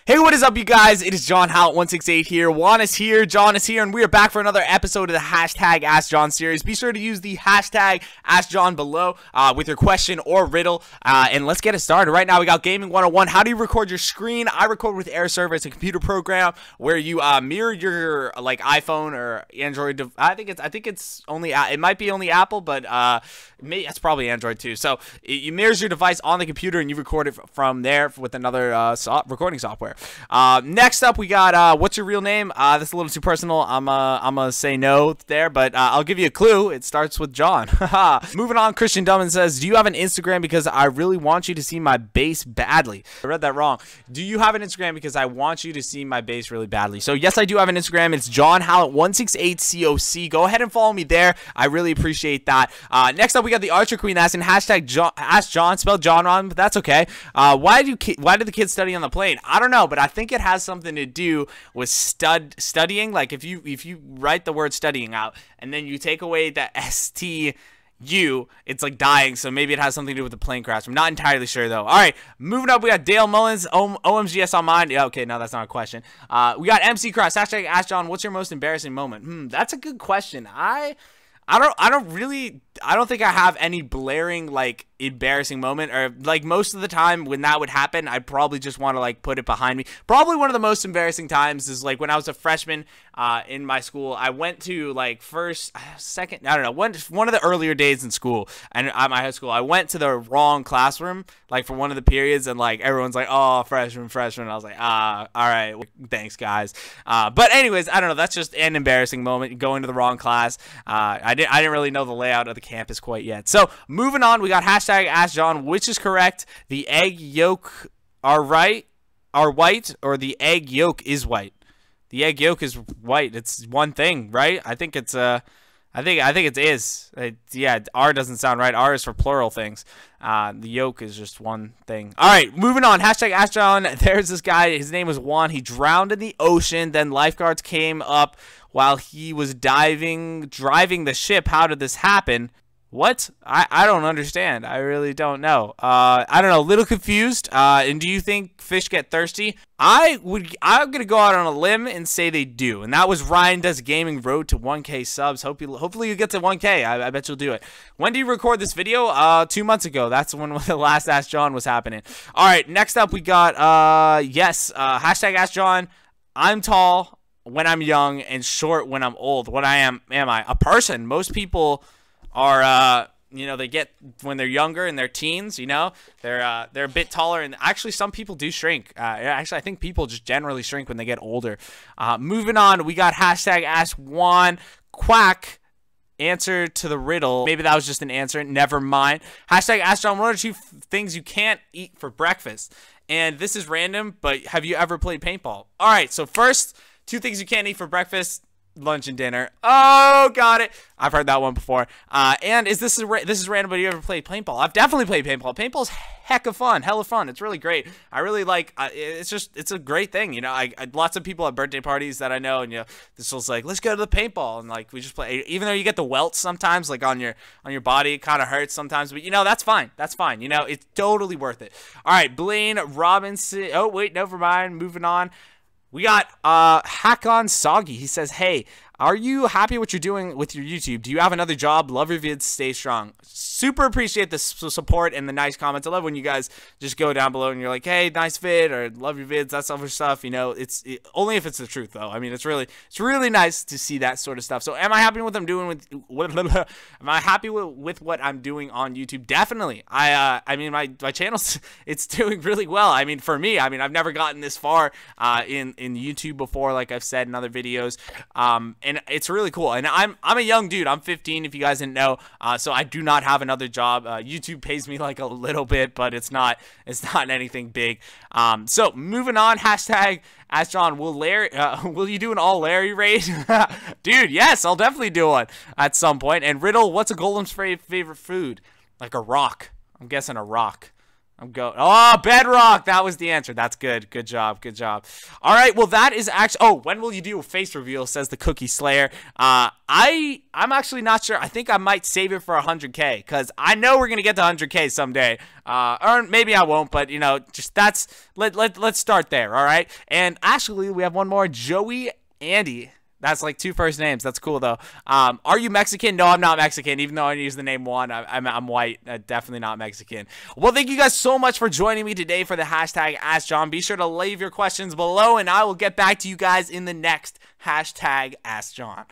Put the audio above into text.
Hey, what is up, you guys? It is John Howlett168 here. Juan is here, John is here, and we are back for another episode of the hashtag Ask John series. Be sure to use the hashtag Ask John below with your question or riddle, and let's get it started. Right now, we got Gaming 101. How do you record your screen? I record with Air Server. It's a computer program where you mirror your like iPhone or Android. I think it's only it might be only Apple, but it's probably Android too. So you mirrors your device on the computer and you record it from there with another recording software. Next up, we got what's your real name? That's a little too personal. I'm gonna say no there, but I'll give you a clue. It starts with John. Moving on, Christian Dummon says, do you have an Instagram because I really want you to see my base badly? I read that wrong. Do you have an Instagram because I want you to see my base really badly? So yes, I do have an Instagram. It's John Howlett168COC. Go ahead and follow me there. I really appreciate that. Next up, we got the Archer Queen asking hashtag Ask John, spelled John wrong, but that's okay. Why do the kids study on the plane? I don't know, but I think it has something to do with studying. Like if you write the word studying out and then you take away the STU, it's like dying, so maybe it has something to do with the plane crash. I'm not entirely sure though. All right, moving up, we got Dale Mullins, OMGS on mine. Yeah, okay, no, that's not a question. We got MC Cross, hashtag Ask John, what's your most embarrassing moment? That's a good question. I don't think I have any blaring like embarrassing moment, or like most of the time when that would happen, I'd probably just want to like put it behind me. Probably one of the most embarrassing times is like when I was a freshman in my school. I went to like second, I don't know, one of the earlier days in school, and at my high school, I went to the wrong classroom like for one of the periods, and like everyone's like, oh, freshman. I was like, all right, well, thanks guys. But anyways, I don't know, that's just an embarrassing moment, going to the wrong class. I didn't really know the layout of the campus quite yet. So moving on, we got hashtag Ask John, which is correct? The egg yolk are white, or the egg yolk is white? The egg yolk is white. It's one thing, right? I think it's I think it is. Yeah, R doesn't sound right. R is for plural things. The yolk is just one thing. All right, moving on. Hashtag Ask John. There's this guy. His name was Juan. He drowned in the ocean. Then lifeguards came up while he was driving the ship. How did this happen? What? I don't understand. I really don't know. I don't know. A little confused. And do you think fish get thirsty? I'm gonna go out on a limb and say they do. And that was Ryan Does Gaming Road to 1K subs. Hopefully you get to 1K. I bet you'll do it. When did you record this video? 2 months ago. That's when the last Ask John was happening. All right. Next up, we got hashtag Ask John. I'm tall when I'm young and short when I'm old. What am I? A person. Most people are they get, when they're younger and they're teens, they're a bit taller, and actually some people do shrink. Actually, I think people just generally shrink when they get older. Moving on, we got hashtag Ask Juan Quack. Answer to the riddle. Maybe that was just an answer. Never mind. Hashtag Ask John, what are 2 things you can't eat for breakfast? And this is random, but have you ever played paintball? All right, so first, 2 things you can't eat for breakfast: lunch and dinner. Oh, got it. I've heard that one before. And this is random, but you ever played paintball? I've definitely played paintball. Paintball's hella fun. It's really great. I really like. It's a great thing. Lots of people at birthday parties that I know, and this was like, let's go to the paintball, and like we just play. Even though you get the welts sometimes, like on your body, it kind of hurts sometimes, but that's fine. That's fine. It's totally worth it. All right, Blaine Robinson. Oh wait, never mind. Moving on. We got Hack on Soggy. He says, hey, are you happy what you're doing with your YouTube? Do you have another job? Love your vids. Stay strong. Super appreciate the support and the nice comments. I love when you guys just go down below and you're like, hey, nice vid, or love your vids, that other stuff. It's only if it's the truth, though. I mean, it's really nice to see that sort of stuff. So am I happy with what I'm doing am I happy with what I'm doing on YouTube? Definitely. I mean, my channel's, it's doing really well. I mean, for me, I've never gotten this far in YouTube before, like I've said in other videos. And it's really cool. And I'm a young dude. I'm 15, if you guys didn't know. So I do not have another job. YouTube pays me like a little bit, but it's not anything big. So moving on. Hashtag Ask John. Will you do an all Larry raid? Dude, yes, I'll definitely do one at some point. And Riddle, what's a golem's favorite food? Like a rock. I'm guessing a rock. I'm going. Oh, Bedrock. That was the answer. That's good. Good job. Good job. All right. Well, that is actually. Oh, when will you do a face reveal? Says the Cookie Slayer. I'm actually not sure. I think I might save it for 100K because I know we're gonna get to 100K someday. Or maybe I won't. But you know, just that's let's start there. All right. And actually, we have one more. Joey Andy. That's like 2 first names. That's cool, though. Are you Mexican? No, I'm not Mexican, even though I use the name Juan. I'm white. Definitely not Mexican. Well, thank you guys so much for joining me today for the hashtag Ask John. Be sure to leave your questions below, and I will get back to you guys in the next hashtag Ask John.